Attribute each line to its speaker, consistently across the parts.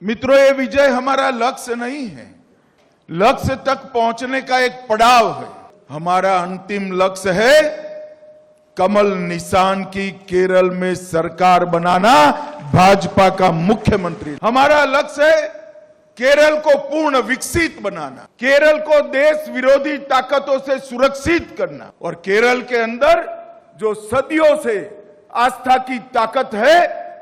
Speaker 1: मित्रों, ये विजय हमारा लक्ष्य नहीं है, लक्ष्य तक पहुंचने का एक पड़ाव है। हमारा अंतिम लक्ष्य है कमल निशान की केरल में सरकार बनाना, भाजपा का मुख्यमंत्री। हमारा लक्ष्य है केरल को पूर्ण विकसित बनाना, केरल को देश विरोधी ताकतों से सुरक्षित करना और केरल के अंदर जो सदियों से आस्था की ताकत है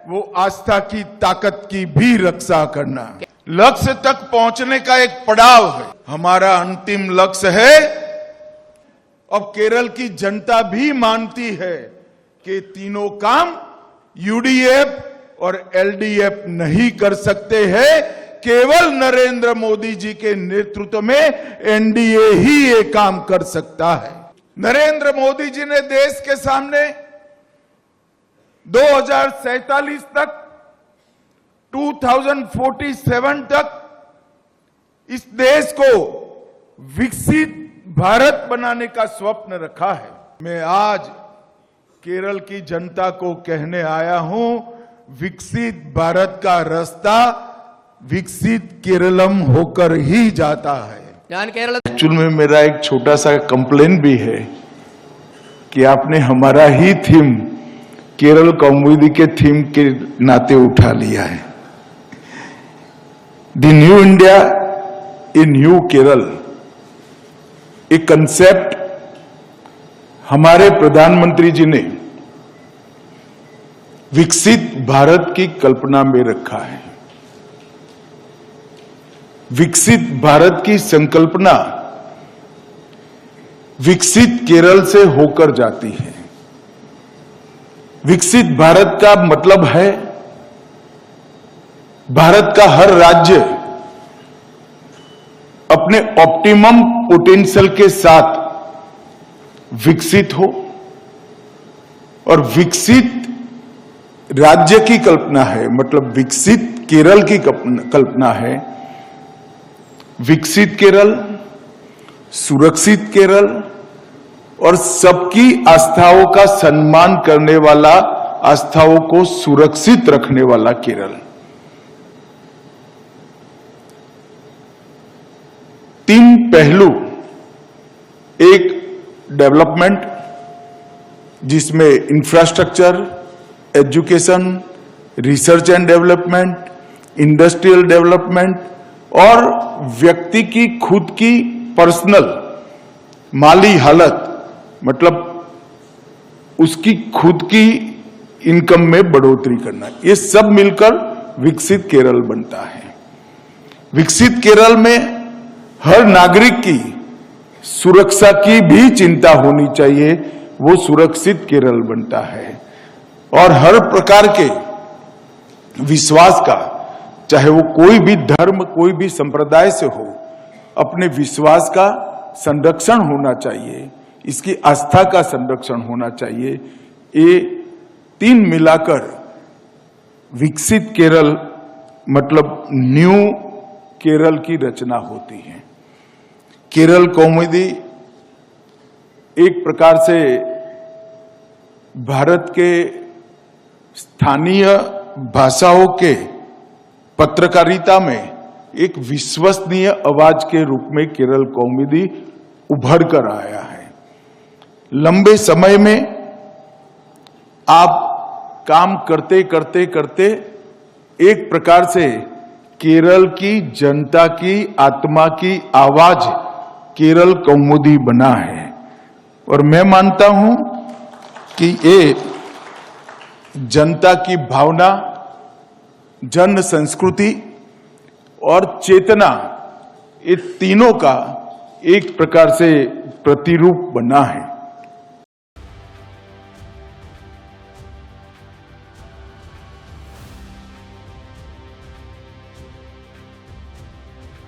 Speaker 1: वो आस्था की ताकत की भी रक्षा करना। लक्ष्य तक पहुंचने का एक पड़ाव है। हमारा अंतिम लक्ष्य है, अब केरल की जनता भी मानती है कि तीनों काम यूडीएफ और एलडीएफ नहीं कर सकते हैं, केवल नरेंद्र मोदी जी के नेतृत्व में एनडीए ही ये काम कर सकता है। नरेंद्र मोदी जी ने देश के सामने 2047 तक 2047 तक इस देश को विकसित भारत बनाने का स्वप्न रखा है। मैं आज केरल की जनता को कहने आया हूं, विकसित भारत का रास्ता विकसित केरलम होकर ही जाता है।
Speaker 2: एक्चुअल में मेरा एक छोटा सा कंप्लेन भी है कि आपने हमारा ही थीम केरल कौमुदी के थीम के नाते उठा लिया है। The new India in new Kerala, एक कंसेप्ट हमारे प्रधानमंत्री जी ने विकसित भारत की कल्पना में रखा है। विकसित भारत की संकल्पना विकसित केरल से होकर जाती है। विकसित भारत का मतलब है भारत का हर राज्य अपने ऑप्टिमम पोटेंशियल के साथ विकसित हो, और विकसित राज्य की कल्पना है, मतलब विकसित केरल की कल्पना है। विकसित केरल, सुरक्षित केरल और सबकी आस्थाओं का सम्मान करने वाला, आस्थाओं को सुरक्षित रखने वाला केरल। तीन पहलू, एक डेवलपमेंट जिसमें infrastructure, education, research and development, industrial development और व्यक्ति की खुद की पर्सनल माली हालत, मतलब उसकी खुद की इनकम में बढ़ोतरी करना, ये सब मिलकर विकसित केरल बनता है। विकसित केरल में हर नागरिक की सुरक्षा की भी चिंता होनी चाहिए, वो सुरक्षित केरल बनता है। और हर प्रकार के विश्वास का, चाहे वो कोई भी धर्म, कोई भी संप्रदाय से हो, अपने विश्वास का संरक्षण होना चाहिए, इसकी आस्था का संरक्षण होना चाहिए। ये तीन मिलाकर विकसित केरल मतलब न्यू केरल की रचना होती है। केरल कौमुदी एक प्रकार से भारत के स्थानीय भाषाओं के पत्रकारिता में एक विश्वसनीय आवाज के रूप में केरल कौमुदी उभर कर आया है। लंबे समय में आप काम करते करते करते एक प्रकार से केरल की जनता की आत्मा की आवाज केरल कौमुदी बना है। और मैं मानता हूं कि ये जनता की भावना, जन संस्कृति और चेतना, ये तीनों का एक प्रकार से प्रतिरूप बना है।